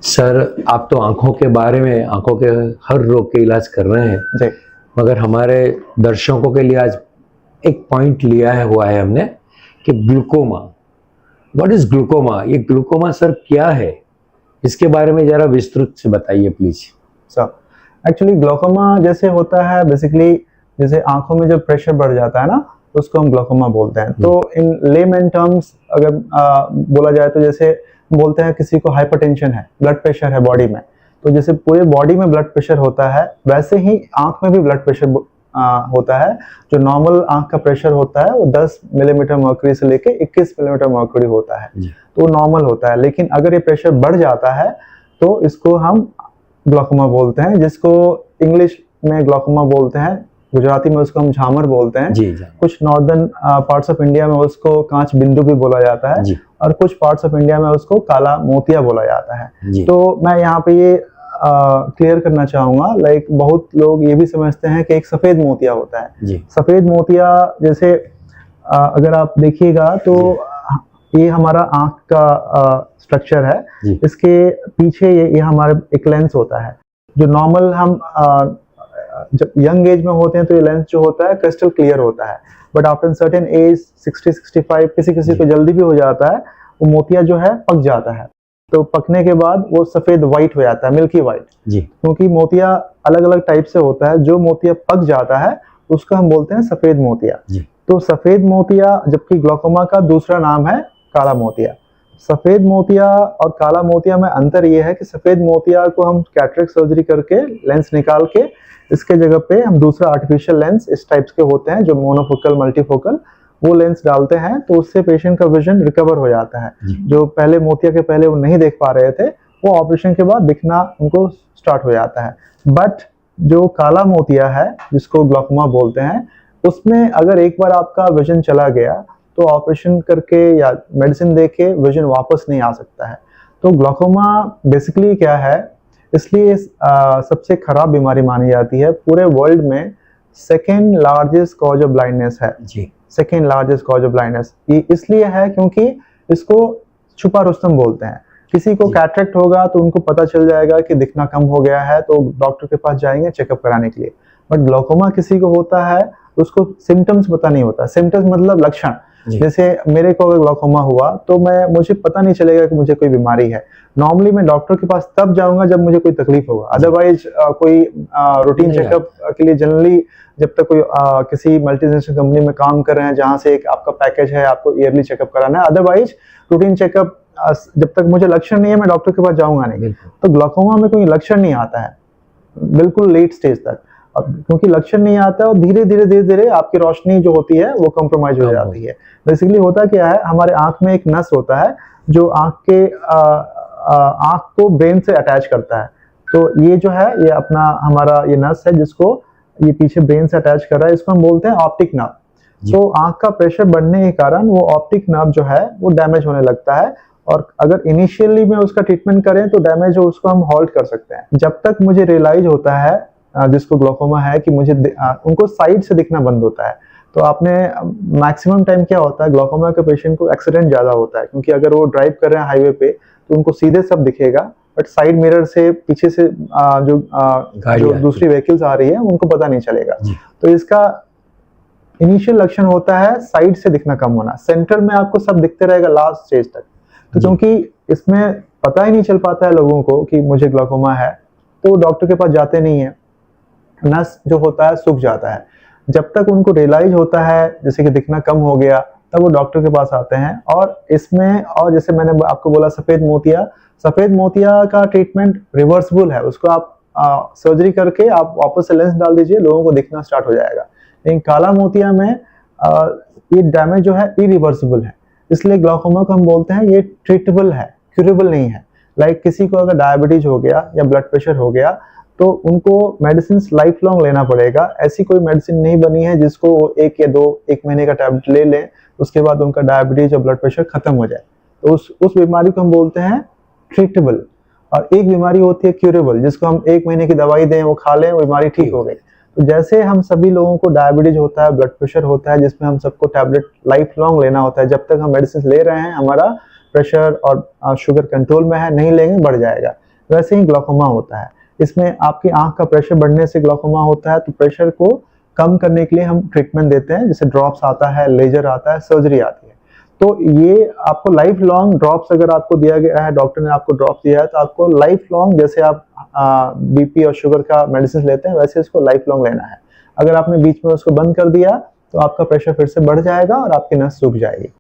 Sir, आप तो आंखों के बारे में, आंखों के हर रोग के इलाज कर रहे हैं जी। मगर हमारे दर्शकों के लिए आज एक पॉइंट लिया है हुआ है हमने कि ग्लूकोमा। What is glaucoma? ये ग्लूकोमा सर क्या है? इसके बारे में जरा विस्तृत से बताइए प्लीज। सर, एक्चुअली ग्लूकोमा जैसे होता है बेसिकली, जैसे आंखों में जब प्रेशर बढ़ जाता है ना, तो उसको हम ग्लूकोमा बोलते हैं। तो इन लेमैन टर्म्स अगर बोला जाए तो जैसे बोलते हैं किसी को हाइपरटेंशन है, ब्लड प्रेशर है बॉडी में, तो जैसे पूरे बॉडी में ब्लड प्रेशर होता है वैसे ही आंख में भी ब्लड प्रेशर होता है। जो नॉर्मल आंख का प्रेशर होता है वो 10 मिलीमीटर मर्क्यूरी से लेके 21 मिलीमीटर मर्क्यूरी होता है, तो वो नॉर्मल होता है। लेकिन अगर ये प्रेशर बढ़ जाता है तो इसको हम ग्लूकोमा बोलते हैं, जिसको इंग्लिश में ग्लूकोमा बोलते हैं, गुजराती में उसको हम झामर बोलते हैं। जी। कुछ नॉर्दर्न पार्ट्स ऑफ इंडिया में उसको कांच बिंदु भी बोला जाता है और कुछ पार्ट्स ऑफ इंडिया में उसको काला मोतिया बोला जाता है। तो मैं यहाँ पे ये क्लियर करना चाहूंगा, लाइक बहुत लोग ये भी समझते हैं कि एक सफेद मोतिया होता है। सफेद मोतिया जैसे अगर आप देखिएगा तो ये हमारा आंख का स्ट्रक्चर है, इसके पीछे ये हमारा एक लेंस होता है। जो नॉर्मल हम जब यंग एज में होते हैं तो ये लेंस जो होता है क्रिस्टल क्लियर होता है, बट आफ्टर सर्टेन एज 60-65 किसी को जल्दी भी हो जाता है, वो मोतिया जो है पक जाता है। तो पकने के बाद वो सफेद व्हाइट हो जाता है, मिल्की व्हाइट। क्योंकि मोतिया अलग अलग टाइप से होता है, जो मोतिया पक जाता है उसको हम बोलते हैं सफेद मोतिया। तो सफेद मोतिया, जबकि ग्लूकोमा का दूसरा नाम है काला मोतिया। सफेद मोतिया और काला मोतिया में अंतर ये है कि सफेद मोतिया को हम कैटरेक्ट सर्जरी करके लेंस निकाल के इसके जगह पे हम दूसरा आर्टिफिशियल लेंस इस टाइप्स के होते हैं जो मोनोफोकल मल्टीफोकल, वो लेंस डालते हैं तो उससे पेशेंट का विजन रिकवर हो जाता है। जो पहले मोतिया के पहले वो नहीं देख पा रहे थे, वो ऑपरेशन के बाद दिखना उनको स्टार्ट हो जाता है। बट जो काला मोतिया है जिसको ग्लूकोमा बोलते हैं, उसमें अगर एक बार आपका विजन चला गया तो ऑपरेशन करके या मेडिसिन देके विजन वापस नहीं आ सकता है। तो ग्लूकोमा बेसिकली क्या है, इसलिए सबसे खराब बीमारी मानी जाती है। पूरे वर्ल्ड में second largest cause of blindness है। Second largest cause of blindness ये इसलिए है क्योंकि इसको छुपा रुस्तम बोलते हैं। किसी को कैटरेक्ट होगा तो उनको पता चल जाएगा कि दिखना कम हो गया है, तो डॉक्टर के पास जाएंगे चेकअप कराने के लिए। बट ग्लूकोमा किसी को होता है तो उसको सिम्टम्स पता नहीं होता। सिम्टम्स मतलब लक्षण। जैसे मेरे को अगर ग्लूकोमा हुआ तो मुझे पता नहीं चलेगा कि मुझे कोई बीमारी है। नॉर्मली मैं डॉक्टर के पास तब जाऊंगा जब मुझे कोई तकलीफ होगा, अदरवाइज कोई रूटीन चेकअप के लिए जनरली जब तक कोई किसी मल्टीनेशनल कंपनी में काम कर रहे हैं जहां से एक आपका पैकेज है, आपको ईयरली चेकअप कराना है, अदरवाइज रूटीन चेकअप जब तक मुझे लक्षण नहीं है मैं डॉक्टर के पास जाऊंगा नहीं। तो ग्लूकोमा में कोई लक्षण नहीं आता है बिल्कुल लेट स्टेज तक, क्योंकि लक्षण नहीं आता है और धीरे धीरे आपकी रोशनी जो होती है वो कॉम्प्रोमाइज हो जाती है। बेसिकली होता क्या है, हमारे आंख में एक नस होता है जो आंख को ब्रेन से अटैच करता है। तो ये जो है ये अपना हमारा ये नस है जिसको ये पीछे ब्रेन से अटैच कर रहा है, इसको हम बोलते हैं ऑप्टिक नर्व। तो आंख का प्रेशर बढ़ने के कारण वो ऑप्टिक नर्व जो है वो डैमेज होने लगता है, और अगर इनिशियली में उसका ट्रीटमेंट करें तो डैमेज हो उसको हम हॉल्ट कर सकते हैं। जब तक मुझे रियलाइज होता है जिसको ग्लूकोमा है कि मुझे उनको साइड से दिखना बंद होता है। तो आपने मैक्सिमम टाइम क्या होता है, ग्लूकोमा के पेशेंट को एक्सीडेंट ज्यादा होता है, क्योंकि अगर वो ड्राइव कर रहे हैं हाईवे पे तो उनको सीधे सब दिखेगा, बट साइड मिरर से पीछे से जो दूसरी व्हीकल्स आ रही है उनको पता नहीं चलेगा। तो इसका इनिशियल लक्षण होता है साइड से दिखना कम होना, सेंटर में आपको सब दिखते रहेगा लास्ट स्टेज तक। तो क्योंकि इसमें पता ही नहीं चल पाता है लोगों को कि मुझे ग्लूकोमा है, तो डॉक्टर के पास जाते नहीं है, नस जो होता है सूख जाता है। जब तक उनको रियलाइज होता है जैसे कि दिखना कम हो गया, तब वो डॉक्टर के पास आते हैं। और इसमें और जैसे मैंने आपको बोला सफेद मोतिया का ट्रीटमेंट रिवर्सिबल है, उसको आप सर्जरी करके आप वापस से लेंस डाल दीजिए, लोगों को दिखना स्टार्ट हो जाएगा। लेकिन काला मोतिया में ये डैमेज जो है इरिवर्सिबल है, इसलिए ग्लूकोमा को हम बोलते हैं ये ट्रीटेबल है, क्यूरेबल नहीं है। लाइक किसी को अगर डायबिटीज हो गया या ब्लड प्रेशर हो गया तो उनको मेडिसिन लाइफ लॉन्ग लेना पड़ेगा। ऐसी कोई मेडिसिन नहीं बनी है जिसको एक महीने का टैबलेट ले लें उसके बाद उनका डायबिटीज और ब्लड प्रेशर खत्म हो जाए। तो उस बीमारी को हम बोलते हैं ट्रीटेबल। और एक बीमारी होती है क्यूरेबल, जिसको हम 1 महीने की दवाई दें, वो खा लें, वो बीमारी ठीक हो गई। तो जैसे हम सभी लोगों को डायबिटीज होता है, ब्लड प्रेशर होता है, जिसमें हम सबको टैबलेट लाइफ लॉन्ग लेना होता है। जब तक हम मेडिसिन ले रहे हैं हमारा प्रेशर और शुगर कंट्रोल में है, नहीं लेंगे बढ़ जाएगा। वैसे ही ग्लाइकोमा होता है। इसमें आपकी आंख का प्रेशर बढ़ने से ग्लाइकोमा होता है, तो प्रेशर को कम करने के लिए हम ट्रीटमेंट देते हैं, जैसे ड्रॉप्स आता है, लेजर आता है, सर्जरी आती है। तो ये आपको लाइफ लॉन्ग ड्रॉप्स अगर आपको दिया गया है, डॉक्टर ने आपको ड्रॉप दिया है, तो आपको लाइफ लॉन्ग, जैसे आप बीपी और शुगर का मेडिसिन लेते हैं वैसे इसको लाइफ लॉन्ग लेना है। अगर आपने बीच में उसको बंद कर दिया तो आपका प्रेशर फिर से बढ़ जाएगा और आपकी नस सूख जाएगी।